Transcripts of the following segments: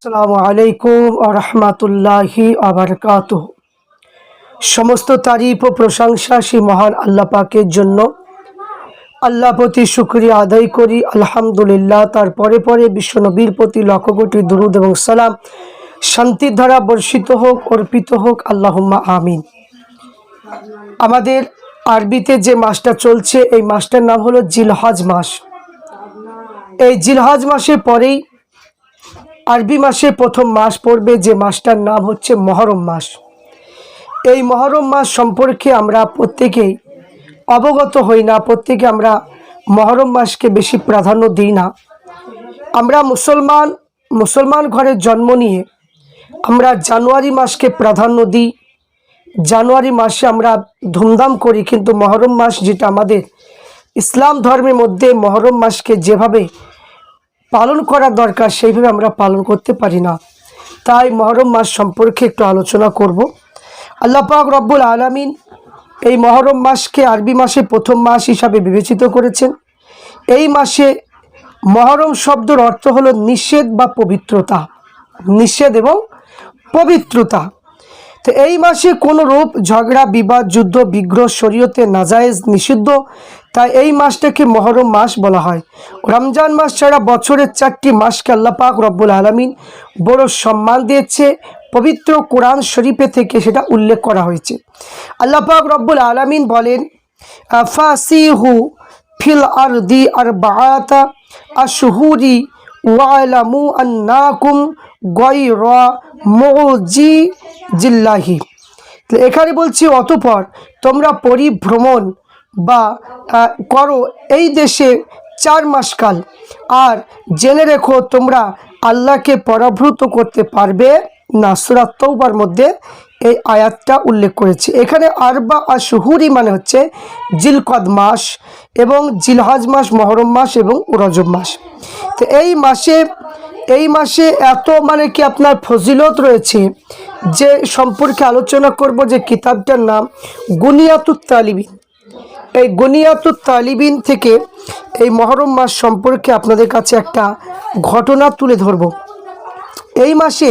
আসসালামু আলাইকুম ওয়া রাহমাতুল্লাহি ওয়া বারাকাতুহু। সমস্ত তারিফ ও প্রশংসা সেই মহান আল্লাহ পাকের জন্য। আল্লাহ প্রতি শুকরিয়া আদায় করি আলহামদুলিল্লাহ। তারপরে পরে বিশ্বনবীর প্রতি লক্ষ কোটি দুরূদ এবং সালাম শান্তির ধারা বর্ষিত হোক, অর্পিত হোক, আল্লাহুম্মা আমিন। আমাদের আরবিতে যে মাসটা চলছে এই মাসটার নাম হলো জিলহজ মাস। এই জিলহজ মাসের পরেই আরবি মাসে প্রথম মাস পড়বে, যে মাসটার নাম হচ্ছে মহরম মাস। এই মহরম মাস সম্পর্কে আমরা প্রত্যেকেই অবগত হই না, প্রত্যেকে আমরা মহরম মাসকে বেশি প্রাধান্য দিই না। আমরা মুসলমান ঘরে জন্ম নিয়ে আমরা জানুয়ারি মাসকে প্রাধান্য দিই, জানুয়ারি মাসে আমরা ধুমধাম করি, কিন্তু মহরম মাস যেটা আমাদের ইসলাম ধর্মের মধ্যে মহরম মাসকে যেভাবে পালন করা দরকার সেইভাবে আমরা পালন করতে পারি না। তাই মহরম মাস সম্পর্কে একটু আলোচনা করব। আল্লাহ পাক রব্বুল আলামিন এই মহরম মাসকে আরবি মাসে প্রথম মাস হিসাবে বিবেচিত করেছেন। এই মাসে মহরম শব্দের অর্থ হলো নিষেধ বা পবিত্রতা, নিষেধ এবং পবিত্রতা। তো এই মাসে কোনো রূপ ঝগড়া, বিবাদ, যুদ্ধ, বিগ্রহ শরীয়তে নাজায়েজ, নিষিদ্ধ। তাই এই মাসটাকে মহরম মাস বলা হয়। রমজান মাস ছাড়া বছরের 4টি মাসকে আল্লাহ পাক রব্বুল আলামিন বড় সম্মান দিয়েছে। পবিত্র কোরআন শরীফে থেকে সেটা উল্লেখ করা হয়েছে। আল্লাহ পাক রব্বুল আলামিন বলেন, ফাসিহু ফিল আরদি আরবাআতা আশহুরি ওয়ালামু আন্নাকুম গায়রা মুজিজিল্লাহি। এখানে বলছি, অতঃপর তোমরা পরিভ্রমণ বা করো এই দেশে 4 মাস কাল, আর জেনে রেখো তোমরা আল্লাহকে পরাভূত করতে পারবে না। সূরা তাওবার মধ্যে এই আয়াতটা উল্লেখ করেছে। এখানে আরবা আশহুরি মানে হচ্ছে জিলকদ মাস এবং জিলহজ মাস, মহরম মাস এবং রজব মাস। তো এই মাসে এত মানে কি আপনার ফজিলত রয়েছে, যে সম্পর্কে আলোচনা করব, যে কিতাবটার নাম গুনিয়াতুত তালিবিন। এই গুনিয়াতুত তালিবিন থেকে এই মহরম মাস সম্পর্কে আপনাদের কাছে একটা ঘটনা তুলে ধরব। এই মাসে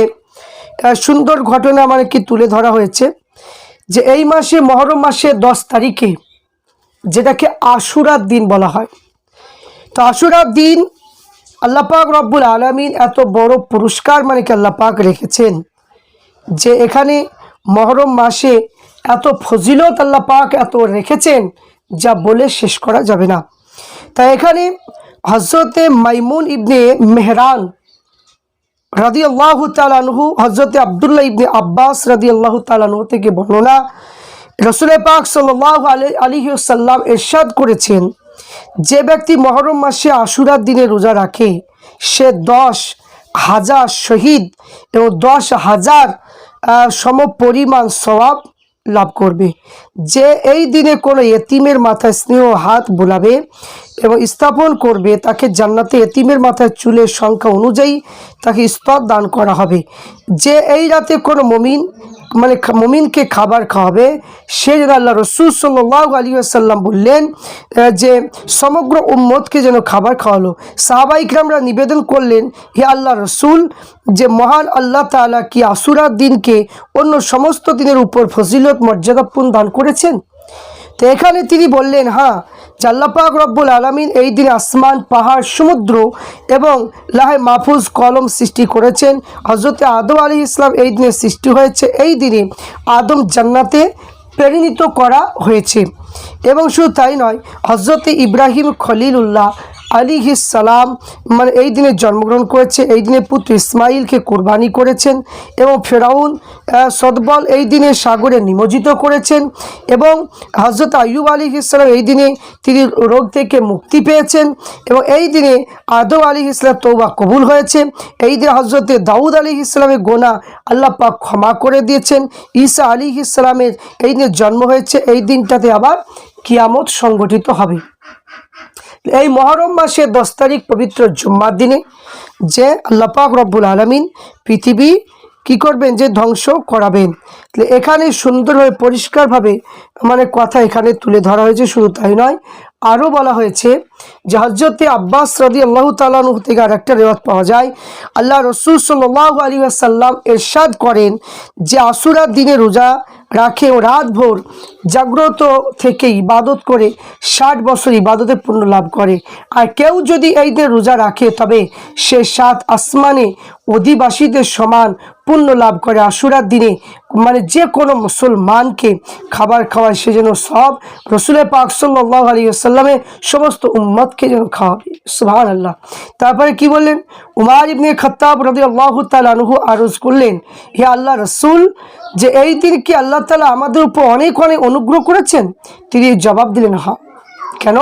সুন্দর ঘটনা মানে কি তুলে ধরা হয়েছে, যে এই মাসে মহরম মাসে 10 তারিখে, যেটাকে আশুরার দিন বলা হয়। তো আশুরার দিন আল্লাহ পাক রব্বুল আলামিন এত বড় পুরস্কার মানে কি আল্লাহ পাক রেখেছেন, যে এখানে মহরম মাসে এত ফজিলত আল্লাহ পাক এত রেখেছেন যা বলে শেষ করা যাবে না। তাই এখানে হযরতে মাইমুন ইবনে মেহরান রাদিয়াল্লাহু তাআলা আনহু, হযরতে আব্দুল্লাহ ইবনে আব্বাস রাদিয়াল্লাহু তাআলা আনহু থেকে বর্ণনা, রাসূল পাক সাল্লাল্লাহু আলাইহি ওয়াসাল্লাম ইরশাদ করেছেন, যে ব্যক্তি মহরম মাসে আশুরার দিনে রোজা রাখে সে 10,000 শহীদ এবং 10,000 সমপরিমাণ সওয়াব লাভ করবে। যে এই দিনে কোনো এতিমের মাথায় স্নেহ হাত বোলাবে এবং স্থাপন করবে, তাকে জান্নাতে এতিমের মাথায় চুলের সংখ্যা অনুযায়ী তাকে স্তর দান করা হবে। যে এই রাতে কোনো মুমিনকে খাবার খাওয়াবে, সে যেন, আল্লাহ রসুল সাল্লাল্লাহু আলাইহি ওয়াসাল্লাম বললেন যে সমগ্র উম্মতকে যেন খাবার খাওয়ালো। সাহাবা ইকরামরা নিবেদন করলেন, হে আল্লাহ রসুল, যে মহান আল্লাহ তাআলা কি আশুরার দিনকে অন্য সমস্ত দিনের উপর ফজিলত মর্যাদাপূর্ণ দান করেছেন? তো এখানে তিনি বললেন, হ্যাঁ, যে আল্লাহ পাক রব্বুল আলামিন এই দিনে আসমান, পাহাড়, সমুদ্র এবং লাহে মাহফুজ, কলম সৃষ্টি করেছেন। হযরত আদম আলাইহিস সালাম এই দিনে সৃষ্টি হয়েছে। এই দিনে আদম জান্নাতে পরিণত করা হয়েছে। এবং শুধু তাই নয়, হযরত ইব্রাহিম খলিলুল্লাহ আলাইহিস সালাম মানে এই দিনে জন্মগ্রহণ করেছে। এই দিনে পুত্র ইসমাইলকে কোরবানি করেছেন এবং ফেরাউন সদবল এই দিনে সাগরে নিমজ্জিত করেছেন। এবং হযরত আইয়ুব আলাইহিস সালাম এই দিনে তিনি রোগ থেকে মুক্তি পেয়েছেন। এবং এই দিনে আদম আলাইহিস সালাম তওবা কবুল হয়েছে। এই দিনে হযরত দাউদ আলাইহিস সালামের গুনাহ আল্লাহ পাক ক্ষমা করে দিয়েছেন। ঈসা আলাইহিস সালামের এই দিনে জন্ম হয়েছে। এই দিনটাতে আবার কিয়ামত সংগঠিত হবে। এই মহরম মাসে 10 তারিখ পবিত্র জুম্মার দিনে যে আল্লাহ পাক রব্বুল আলামিন পৃথিবী কি করবেন, যে ধ্বংস করাবেন। এখানে সুন্দরভাবে পরিষ্কারভাবে মানে কথা এখানে তুলে ধরা হয়েছে। শুধু তাই নয়, আরও বলা হয়েছে যে হজরতে আব্বাস রাদিয়াল্লাহু তাআলা আনহু থেকে আর একটা রেওয়াত পাওয়া যায়, আল্লাহ রসুল সাল্লাল্লাহু আলাইহি ওয়াসাল্লাম ইরশাদ করেন যে আশুরার দিনে রোজা রাখে ও রাত ভোর জাগ্রত থেকে ইবাদত করে 60 বছর ইবাদতে পুণ্য লাভ করে। আর কেউ যদি এই দিনে রোজা রাখে তবে সে 7 আসমানে অধিবাসীদের সমান পুণ্য লাভ করে। আশুরার দিনে মানে যে কোনো মুসলমানকে খাবার খাওয়ায় সে যেন সব রসুল পাক সাল্লাল্লাহু আলাইহি ওয়াসাল্লামের সমস্ত উম্মতকে যেন খাওয়াবে। সুবহানাল্লাহ। তারপরে কি বললেন, উমর ইবনে খাত্তাব রাদিয়াল্লাহু তাআলা আনহু আরজ করলেন, হে আল্লাহ রসুল, যে এই দিন কি আল্লাহ তাআলা আমাদের উপর অনেক অনেক অনুগ্রহ করেছেন? তিনি জবাব দিলেন, হ্যাঁ। কেন?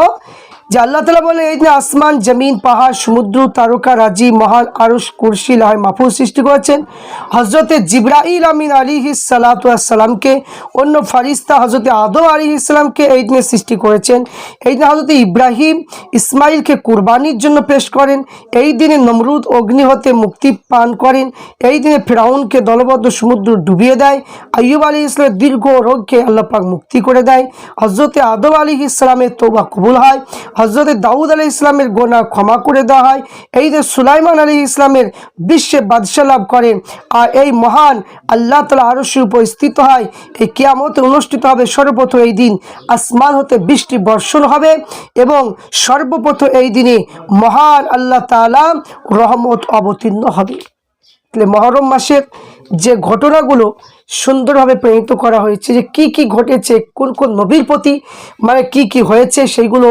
যে আল্লাহ তাআলা বলে এই দিনে আসমান, জমিন, পাহাড়, সমুদ্র, তারকা রাজি, মহান আরশ, কুরসি, লাহে মাহফুজ সৃষ্টি করেছেন। হজরতে জিবরাইল আমিন আলাইহিস সালাতু ওয়াস সালামকে, অন্য ফারিস্তা হজরতে আদম আলাইহিস সালামকে এই দিনে সৃষ্টি করেছেন। এই দিনে হজরতে ইব্রাহিম ইসমাইলকে কুরবানির জন্য পেশ করেন। এই দিনে নমরুদ অগ্নি হতে মুক্তি পান করেন। এই দিনে ফিরাউনকে দলবদ্ধ সমুদ্র ডুবিয়ে দেয়। আইয়ুব আলাইহিস সালামের দীর্ঘ রোগকে আল্লাহ পাক মুক্তি করে দেয়। হজরতে আদম আলাইহিস সালামের তওবা কবুল হয়। হজরতে দাউদ আলাইহিস সালামের গুনাহ ক্ষমা করে দেওয়া হয়। এই যে সুলাইমান আলাইহিস সালামের বিশ্বে বাদশা লাভ করেন। আর এই মহান আল্লাহ তাআলা আরশের উপর স্থিত হয়। এই কিয়ামত অনুষ্ঠিত হবে। সর্বপ্রথম এই দিন আসমান হতে বৃষ্টি বর্ষণ হবে এবং সর্বপ্রথম এই দিনে মহান আল্লাহ তাআলা রহমত অবতীর্ণ হবে। তাহলে মহরম মাসের যে ঘটনাগুলো সুন্দরভাবে প্রেরিত করা হয়েছে, যে কি কি ঘটেছে, কোন কোন নবীর প্রতি মানে কি কি হয়েছে, সেইগুলো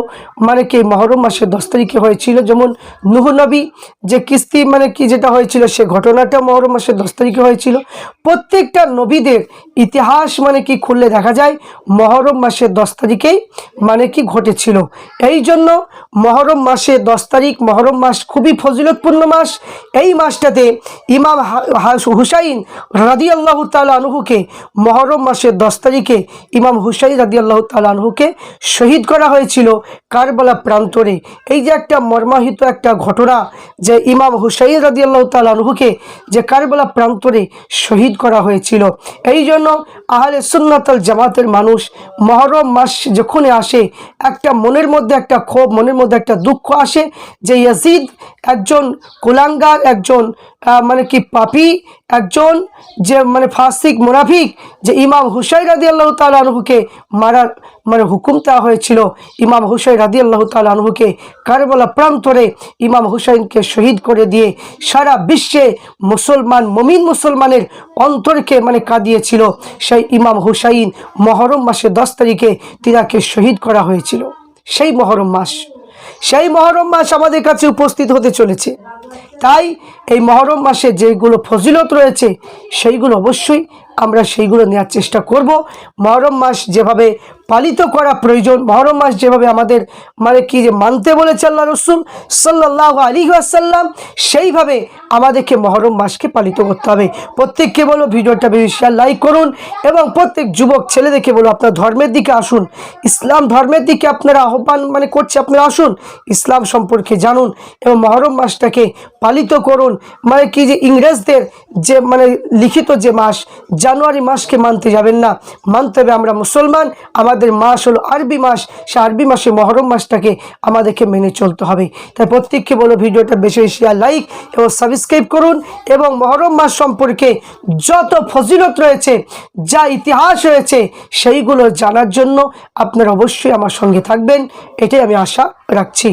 মানে কি মহরম মাসের 10 তারিখে হয়েছিল। যেমন নূহ নবী যে কিস্তি মানে কি যেটা হয়েছিল, সে ঘটনাটা মহরম মাসের 10 তারিখে হয়েছিল। প্রত্যেকটা নবীদের ইতিহাস মানে কি খুললে দেখা যায় মহরম মাসের 10 তারিখেই মানে কি ঘটেছিল। এই জন্য মহরম মাসে 10 তারিখ, মহরম মাস খুবই ফজিলতপূর্ণ মাস। এই মাসটাতে ইমাম হুসাইন রাদিয়াল্লাহু তাআলা আনহুকে মহরম মাসের 10 তারিখে ইমাম হুসাইন রাদিয়াল্লাহু তাআলা আনহুকে শহীদ করা হয়েছিল কারবালা প্রান্তরে। এই যে একটা মর্মাহিত একটা ঘটনা, যে ইমাম হুসাইন রাদিয়াল্লাহু তাআলা আনহুকে যে কারবালা প্রান্তরে শহীদ করা হয়েছিল। এই জন্য আহলে সুন্নাত ওয়াল জামাতের মানুষ মহরম মাস যখন আসে একটা মনের মধ্যে একটা ক্ষোভ, মনের মধ্যে একটা দুঃখ আসে যে ইয়াজিদ একজন কুলাঙ্গার, একজন মানে কি পাপী, একজন যে মানে ফাসিক মুনাফিক, যে ইমাম হুসাইন রাদিয়াল্লাহু তাআলা আনহুকে মারার মানে হুকুম দেওয়া হয়েছিল। ইমাম হুসাইন রাদিয়াল্লাহু তাআলা আনহুকে কারবালা প্রান্তরে ইমাম হুসাইনকে শহীদ করে দিয়ে সারা বিশ্বে মুসলমান মুমিন মুসলমানের অন্তরকে মানে কাঁদিয়েছিল। সেই ইমাম হুসাইন মহরম মাসের 10 তারিখে তিনাকে শহীদ করা হয়েছিল। সেই মহরম মাস আমাদের কাছে উপস্থিত হতে চলেছে। তাই এই মহরম মাসে যেগুলো ফজিলত রয়েছে সেইগুলো অবশ্যই আমরা সেইগুলো নেওয়ার চেষ্টা করব। মহরম মাস যেভাবে পালিত করা প্রয়োজন, মহরম মাস যেভাবে আমাদের মানে কি যে মানতে বলেছে আল্লাহ রসুল সাল্লাল্লাহু আলাইহি ওয়াসাল্লাম, সেইভাবে আমাদেরকে মহরম মাসকে পালিত করতে হবে। প্রত্যেককে বলো ভিডিওটা বেশি লাইক করুন এবং প্রত্যেক যুবক ছেলেদেরকে বলো আপনারা ধর্মের দিকে আসুন, ইসলাম ধর্মের দিকে আপনারা আহ্বান মানে করছে, আপনারা আসুন, ইসলাম সম্পর্কে জানুন এবং মহরম মাসটাকে পালিত করুন। মানে কি যে ইংরেজদের যে মানে লিখিত যে মাস জানুয়ারি মাসকে মানতে যাবেন না, মানতে হবে আমরা মুসলমান, আমাদের মাস হলো আরবি মাস, সে আরবি মাসে মহরম মাসটাকে আমাদেরকে মেনে চলতে হবে। তাই প্রত্যেককে বলো ভিডিওটা বেশি বেশি লাইক এবং সাবস্ক্রাইব করুন এবং মহরম মাস সম্পর্কে যত ফজিলত রয়েছে, যা ইতিহাস রয়েছে, সেইগুলো জানার জন্য আপনারা অবশ্যই আমার সঙ্গে থাকবেন, এটাই আমি আশা রাখছি।